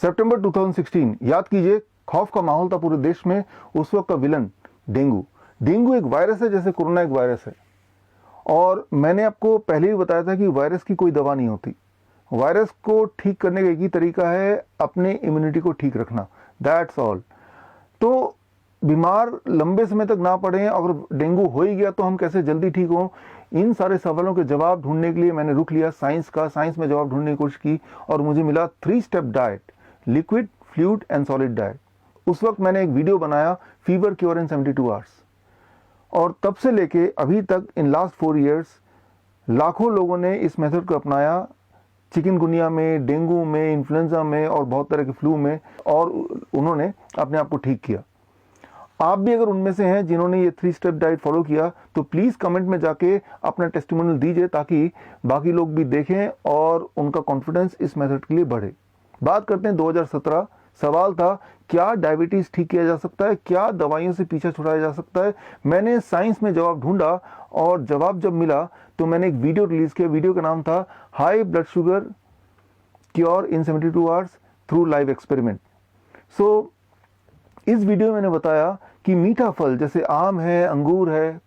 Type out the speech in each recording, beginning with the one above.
सितंबर 2016, याद कीजिए, खौफ का माहौल था पूरे देश में। उस वक्त का विलन डेंगू। डेंगू एक वायरस है जैसे कोरोना एक वायरस है, और मैंने आपको पहले ही बताया था कि वायरस की कोई दवा नहीं होती। वायरस को ठीक करने का एक ही तरीका है, अपने इम्यूनिटी को ठीक रखना, दैट्स ऑल। तो बीमार लंबे समय तक ना पड़े, अगर डेंगू हो ही गया तो हम कैसे जल्दी ठीक हों, इन सारे सवालों के जवाब ढूंढने के लिए मैंने रुख लिया साइंस में जवाब ढूंढने की कोशिश की, और मुझे मिला 3 step diet, liquid, fluid and solid diet. उस वक्त मैंने एक वीडियो बनाया, फीवर क्योर इन 72 आवर्स, और तब से लेके अभी तक इन लास्ट 4 ईयर्स लाखों लोगों ने इस मेथड को अपनाया, चिकनगुनिया में, डेंगू में, इन्फ्लुएंजा में और बहुत तरह के फ्लू में, और उन्होंने अपने आप को ठीक किया। आप भी अगर उनमें से हैं जिन्होंने ये 3 स्टेप डाइट फॉलो किया तो प्लीज़ कमेंट में जाके अपना टेस्टिमोनियल दीजिए, ताकि बाकी लोग भी देखें और उनका कॉन्फिडेंस इस मेथड के लिए बढ़े। बात करते हैं 2017। सवाल था, क्या डायबिटीज़ ठीक किया जा सकता है, क्या दवाइयों से पीछा छुड़ाया जा सकता है। मैंने साइंस में जवाब ढूंढा, और जवाब जब मिला तो मैंने एक वीडियो रिलीज़ किया। वीडियो का नाम था high blood sugar cure in 72 hours through live experiment. So इस वीडियो में मैंने बताया कि मीठा फल जैसे आम है, अंगूर है,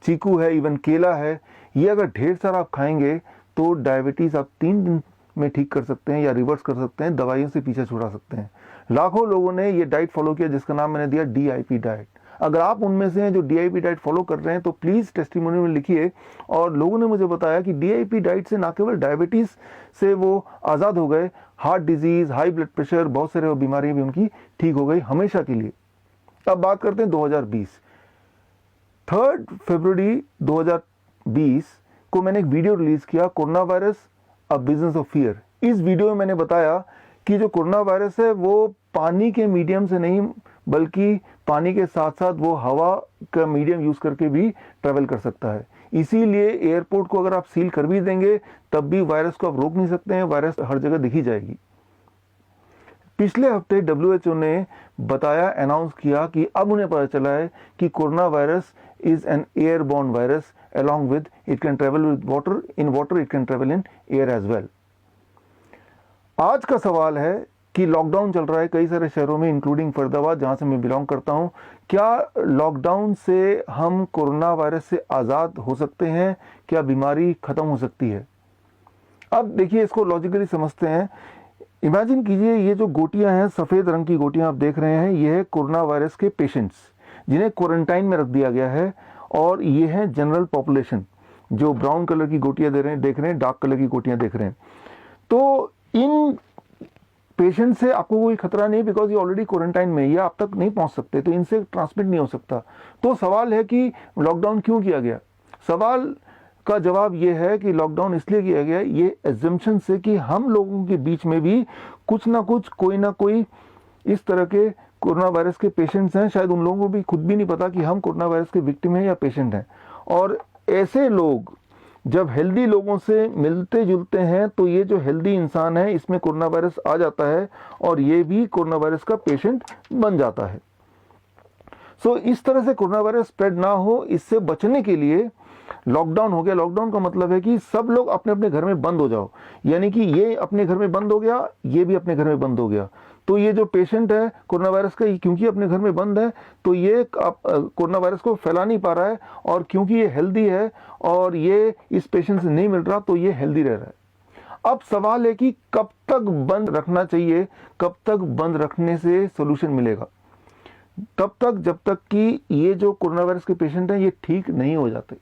चीकू है, इवन केला है, ये अगर ढेर सारा आप खाएंगे तो डायबिटीज़ आप 3 दिन में ठीक कर सकते हैं या रिवर्स कर सकते हैं, दवाइयों से पीछे छुड़ा सकते हैं। लाखों लोगों ने ये डाइट फॉलो किया, जिसका नाम मैंने दिया DIP डाइट। अगर आप उनमें से हैं जो DIP डाइट फॉलो कर रहे हैं तो प्लीज़ टेस्टिमोनी में लिखिए। और लोगों ने मुझे बताया कि DIP डाइट से ना केवल डायबिटीज़ से वो आज़ाद हो गए, heart disease, high blood pressure, बहुत सारे बीमारियाँ भी उनकी ठीक हो गई हमेशा के लिए। अब बात करते हैं 2020। 3 फरवरी 2020 को मैंने एक वीडियो रिलीज़ किया, corona virus a business of fear. इस वीडियो में मैंने बताया कि जो कोरोना वायरस है वो पानी के मीडियम से नहीं, बल्कि पानी के साथ साथ वो हवा का मीडियम यूज़ करके भी ट्रैवल कर सकता है। इसीलिए एयरपोर्ट को अगर आप सील कर भी देंगे तब भी वायरस को आप रोक नहीं सकते हैं, वायरस हर जगह दिखी जाएगी। पिछले हफ्ते WHO ने बताया, अनाउंस किया कि अब उन्हें पता चला है कि corona virus is an airborne virus, along with it can travel with water, in water it can travel in air as well। आज का सवाल है कि लॉकडाउन चल रहा है कई सारे शहरों में, इंक्लूडिंग फरीदाबाद जहां से मैं बिलोंग करता हूं। क्या लॉकडाउन से हम कोरोना वायरस से आज़ाद हो सकते हैं, क्या बीमारी खत्म हो सकती है? अब देखिए, इसको लॉजिकली समझते हैं। इमेजिन कीजिए, ये जो गोटियां हैं, सफ़ेद रंग की गोटियां आप देख रहे हैं, ये है कोरोना वायरस के पेशेंट्स जिन्हें क्वारंटाइन में रख दिया गया है, और ये है जनरल पॉपुलेशन। जो ब्राउन कलर की गोटियां देख रहे हैं, डार्क कलर की गोटियां देख रहे हैं, तो इन पेशेंट से आपको कोई खतरा नहीं, बिकॉज ये ऑलरेडी क्वारंटाइन में, ये आप तक नहीं पहुंच सकते, तो इनसे ट्रांसमिट नहीं हो सकता। तो सवाल है कि लॉकडाउन क्यों किया गया? सवाल का जवाब ये है कि लॉकडाउन इसलिए किया गया ये एजम्पशन से कि हम लोगों के बीच में भी कुछ ना कुछ, कोई ना कोई इस तरह के कोरोना वायरस के पेशेंट्स हैं। शायद उन लोगों को भी खुद भी नहीं पता कि हम कोरोना वायरस के विक्टिम हैं या पेशेंट हैं। और ऐसे लोग जब हेल्दी लोगों से मिलते जुलते हैं तो ये जो हेल्दी इंसान है, इसमें कोरोना वायरस आ जाता है और ये भी कोरोना वायरस का पेशेंट बन जाता है। सो इस तरह से कोरोना वायरस स्प्रेड ना हो, इससे बचने के लिए लॉकडाउन हो गया। लॉकडाउन का मतलब है कि सब लोग अपने अपने घर में बंद हो जाओ, यानी कि ये अपने घर में बंद हो गया, ये भी अपने घर में बंद हो गया। तो ये जो पेशेंट है कोरोना वायरस का, क्योंकि अपने घर में बंद है तो ये कोरोना वायरस को फैला नहीं पा रहा है, और क्योंकि ये हेल्दी है और ये इस पेशेंट से नहीं मिल रहा तो ये हेल्दी रह रहा है। अब सवाल है कि कब तक बंद रखना चाहिए, कब तक बंद रखने से सोल्यूशन मिलेगा? तब तक जब तक कि ये जो कोरोना वायरस के पेशेंट हैं ये ठीक नहीं हो जाते।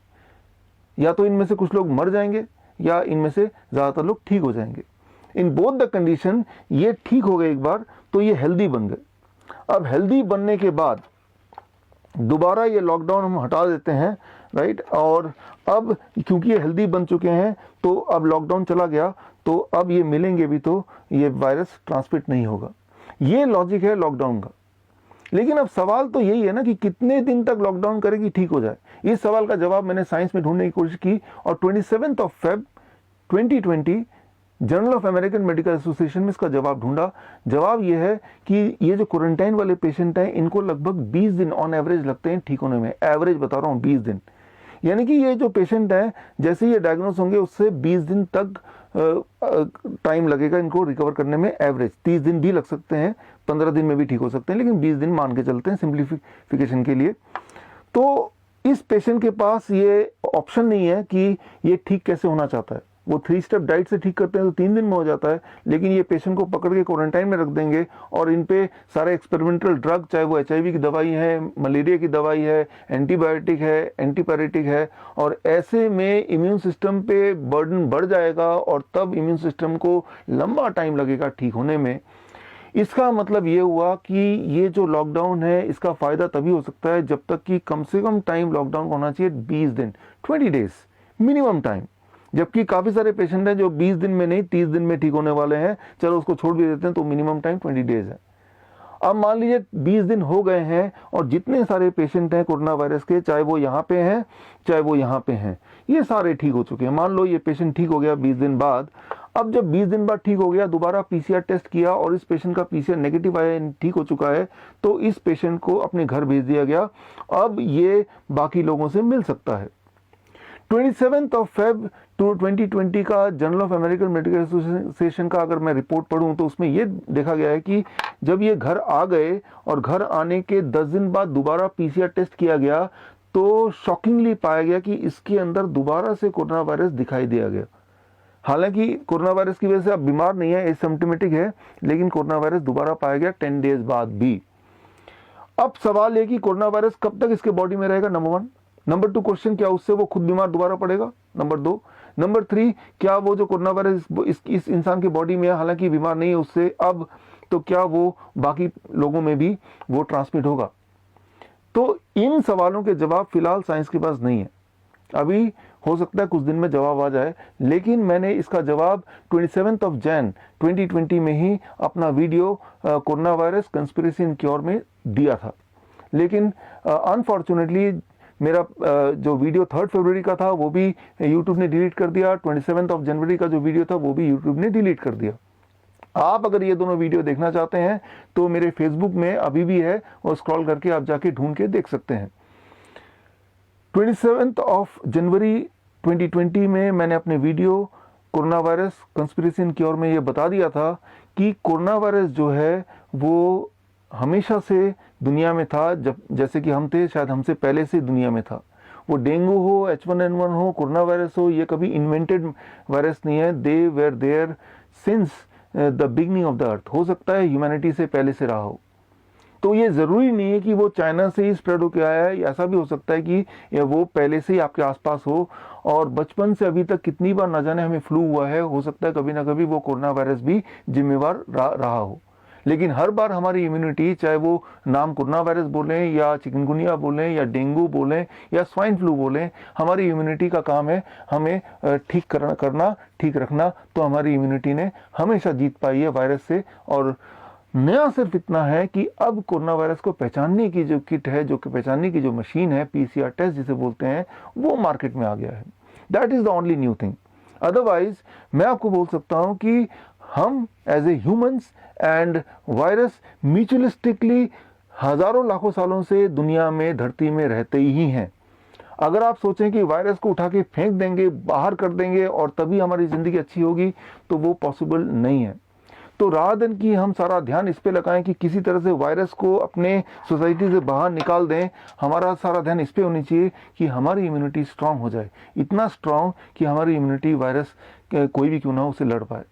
या तो इनमें से कुछ लोग मर जाएंगे या इनमें से ज़्यादातर लोग ठीक हो जाएंगे। इन बोथ द कंडीशन, ये ठीक हो गए एक बार तो ये हेल्दी बन गए। अब हेल्दी बनने के बाद दोबारा ये लॉकडाउन हम हटा देते हैं, राइट। और अब क्योंकि ये हेल्दी बन चुके हैं तो अब लॉकडाउन चला गया, तो अब ये मिलेंगे भी तो ये वायरस ट्रांसमिट नहीं होगा। ये लॉजिक है लॉकडाउन का। लेकिन अब सवाल तो यही है ना कि कितने दिन तक लॉकडाउन करेगी ठीक हो जाए। इस सवाल का जवाब मैंने साइंस में ढूंढने की कोशिश की, और 27 Feb 2020 journal of American medical association में इसका जवाब ढूंढा। जवाब यह है कि ये जो क्वारंटाइन वाले पेशेंट हैं इनको लगभग 20 दिन ऑन एवरेज लगते हैं ठीक होने में। एवरेज बता रहा हूँ 20 दिन, यानी कि ये जो पेशेंट हैं जैसे ये डायग्नोस होंगे उससे 20 दिन तक टाइम लगेगा इनको रिकवर करने में। एवरेज 30 दिन भी लग सकते हैं, 15 दिन में भी ठीक हो सकते हैं, लेकिन 20 दिन मान के चलते हैं सिंप्लीफिकेशन के लिए। तो इस पेशेंट के पास ये ऑप्शन नहीं है कि ये ठीक कैसे होना चाहता है। वो 3 स्टेप डाइट से ठीक करते हैं तो 3 दिन में हो जाता है, लेकिन ये पेशेंट को पकड़ के क्वारंटाइन में रख देंगे और इन पे सारे एक्सपेरिमेंटल ड्रग, चाहे वो HIV की दवाई है, मलेरिया की दवाई है, एंटीबायोटिक है, एंटीपायरेटिक है, और ऐसे में इम्यून सिस्टम पे बर्डन बढ़ जाएगा और तब इम्यून सिस्टम को लंबा टाइम लगेगा ठीक होने में। इसका मतलब ये हुआ कि ये जो लॉकडाउन है इसका फ़ायदा तभी हो सकता है जब तक कि कम से कम टाइम लॉकडाउन होना चाहिए 20 दिन, 20 डेज मिनिमम टाइम। जबकि काफ़ी सारे पेशेंट हैं जो 20 दिन में नहीं 30 दिन में ठीक होने वाले हैं, चलो उसको छोड़ भी देते हैं, तो मिनिमम टाइम 20 डेज है। अब मान लीजिए 20 दिन हो गए हैं और जितने सारे पेशेंट हैं कोरोना वायरस के, चाहे वो यहाँ पे हैं चाहे वो यहाँ पे हैं, ये सारे ठीक हो चुके हैं। मान लो ये पेशेंट ठीक हो गया 20 दिन बाद। अब जब 20 दिन बाद ठीक हो गया, दोबारा PCR टेस्ट किया और इस पेशेंट का PCR नेगेटिव आया, ठीक हो चुका है, तो इस पेशेंट को अपने घर भेज दिया गया। अब ये बाकी लोगों से मिल सकता है। 27 Feb 2020 का journal of American medical association का अगर मैं रिपोर्ट पढ़ूं तो उसमें ये देखा गया है कि जब ये घर आ गए और घर आने के 10 दिन बाद दोबारा PCR टेस्ट किया गया तो शॉकिंगली पाया गया कि इसके अंदर दोबारा से कोरोना वायरस दिखाई दिया गया। हालांकि कोरोना वायरस की वजह से अब बीमार नहीं है, एसिम्प्टोमेटिक है, लेकिन कोरोना वायरस दोबारा पाया गया 10 डेज बाद भी। अब सवाल है कि कोरोना वायरस कब तक इसके बॉडी में रहेगा, नंबर 1। नंबर 2 क्वेश्चन, क्या उससे वो खुद बीमार दोबारा पड़ेगा, नंबर 2। नंबर 3, क्या वो जो कोरोना वायरस इस इंसान की बॉडी में है, हालांकि बीमार नहीं है उससे अब, तो क्या वो बाकी लोगों में भी वो ट्रांसमिट होगा। तो इन सवालों के जवाब फिलहाल साइंस के पास नहीं है। अभी हो सकता है कुछ दिन में जवाब आ जाए, लेकिन मैंने इसका जवाब 27 Jan 2020 में ही अपना video corona virus conspiracy and cure में दिया था। लेकिन अनफॉर्चुनेटली मेरा जो वीडियो 3 फरवरी का था वो भी यूट्यूब ने डिलीट कर दिया। 27 जनवरी का जो वीडियो था वो भी यूट्यूब ने डिलीट कर दिया। आप अगर ये दोनों वीडियो देखना चाहते हैं तो मेरे फेसबुक में अभी भी है, और स्क्रॉल करके आप जाके ढूंढ के देख सकते हैं। 27 जनवरी 2020 में मैंने अपने video corona virus conspiracy and cure में ये बता दिया था कि कोरोना वायरस जो है वो हमेशा से दुनिया में था, जब जैसे कि हम थे, शायद हमसे पहले से दुनिया में था। वो डेंगू हो, H1N1 हो, कोरोना वायरस हो, ये कभी इन्वेंटेड वायरस नहीं है। They were there since the beginning of the earth. हो सकता है ह्यूमैनिटी से पहले से रहा हो। तो ये ज़रूरी नहीं है कि वो चाइना से ही स्प्रेड होकर आया है, ऐसा भी हो सकता है कि वो पहले से ही आपके आसपास हो, और बचपन से अभी तक कितनी बार ना जाने हमें फ्लू हुआ है, हो सकता है कभी ना कभी वो कोरोना वायरस भी जिम्मेवार रहा हो। लेकिन हर बार हमारी इम्यूनिटी, चाहे वो नाम कोरोना वायरस बोलें या चिकनगुनिया बोलें या डेंगू बोलें या स्वाइन फ्लू बोलें, हमारी इम्यूनिटी का काम है हमें ठीक करना, ठीक रखना। तो हमारी इम्यूनिटी ने हमेशा जीत पाई है वायरस से। और नया सिर्फ इतना है कि अब कोरोना वायरस को पहचानने की जो किट है, जो पहचानने की जो मशीन है, PCR टेस्ट जिसे बोलते हैं, वो मार्केट में आ गया है। That is the only new thing. Otherwise मैं आपको बोल सकता हूं कि हम as a humans and virus mutualistically हजारों लाखों सालों से दुनिया में, धरती में रहते ही हैं। अगर आप सोचें कि वायरस को उठा के फेंक देंगे, बाहर कर देंगे और तभी हमारी जिंदगी अच्छी होगी, तो वो पॉसिबल नहीं है। तो रादन की हम सारा ध्यान इस पे लगाएं कि किसी तरह से वायरस को अपने सोसाइटी से बाहर निकाल दें, हमारा सारा ध्यान इस पे होनी चाहिए कि हमारी इम्यूनिटी स्ट्रांग हो जाए, इतना स्ट्रांग कि हमारी इम्यूनिटी वायरस कोई भी क्यों ना हो उसे लड़ पाए।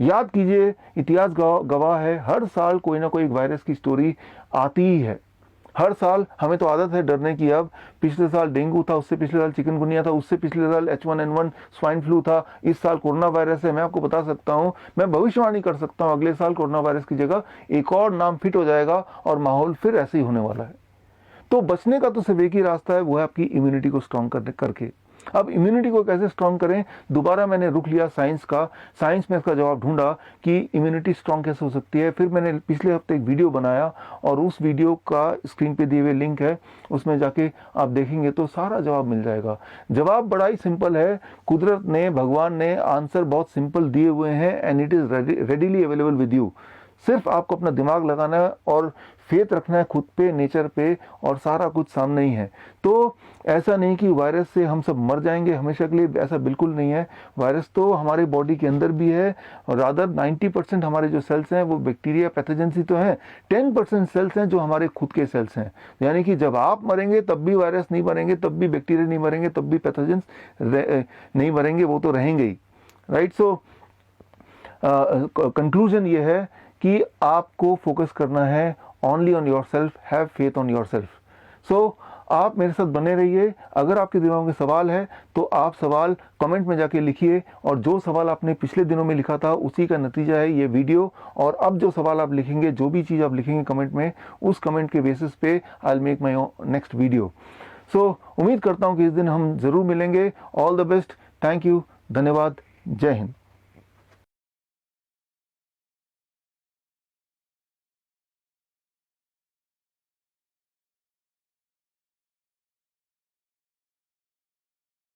याद कीजिए, इतिहास गवाह है, हर साल कोई ना कोई एक वायरस की स्टोरी आती ही है। हर साल हमें तो आदत है डरने की। अब पिछले साल डेंगू था, उससे पिछले साल चिकनगुनिया था, उससे पिछले साल H1N1 स्वाइन फ्लू था, इस साल कोरोना वायरस है। मैं आपको बता सकता हूं, मैं भविष्यवाणी कर सकता हूं, अगले साल कोरोना वायरस की जगह एक और नाम फिट हो जाएगा और माहौल फिर ऐसे ही होने वाला है। तो बचने का तो सिर्फ एक ही रास्ता है, वो है आपकी इम्यूनिटी को स्ट्रांग करके। अब इम्यूनिटी को कैसे स्ट्रांग करें, दोबारा मैंने रुख लिया साइंस का। साइंस में इसका जवाब ढूंढा कि इम्यूनिटी स्ट्रांग कैसे हो सकती है। फिर मैंने पिछले हफ्ते एक वीडियो बनाया और उस वीडियो का स्क्रीन पे दिए हुए लिंक है, उसमें जाके आप देखेंगे तो सारा जवाब मिल जाएगा। जवाब बड़ा ही सिंपल है। कुदरत ने, भगवान ने आंसर बहुत सिंपल दिए हुए हैं, and it is readily available with you. सिर्फ आपको अपना दिमाग लगाना है और फेथ रखना है खुद पे, नेचर पे, और सारा कुछ सामने ही है। तो ऐसा नहीं कि वायरस से हम सब मर जाएंगे हमेशा के लिए, ऐसा बिल्कुल नहीं है। वायरस तो हमारे बॉडी के अंदर भी है, और रादर 90% हमारे जो सेल्स हैं वो बैक्टीरिया पैथोजेंस ही तो हैं, 10% सेल्स हैं जो हमारे खुद के सेल्स हैं। यानी कि जब आप मरेंगे तब भी वायरस नहीं मरेंगे, तब भी बैक्टीरिया नहीं मरेंगे, तब भी पैथोजेंस नहीं मरेंगे, वो तो रहेंगे ही, राइट। सो कंक्लूजन ये है कि आपको फोकस करना है only on yourself, have faith on yourself. So आप मेरे साथ बने रहिए। अगर आपके दिमाग में सवाल है तो आप सवाल कमेंट में जाके लिखिए, और जो सवाल आपने पिछले दिनों में लिखा था उसी का नतीजा है ये वीडियो। और अब जो सवाल आप लिखेंगे, जो भी चीज़ आप लिखेंगे कमेंट में, उस कमेंट के बेसिस पे I will make my next video. So उम्मीद करता हूँ कि इस दिन हम ज़रूर मिलेंगे। All the best, thank you, धन्यवाद, जय हिंद।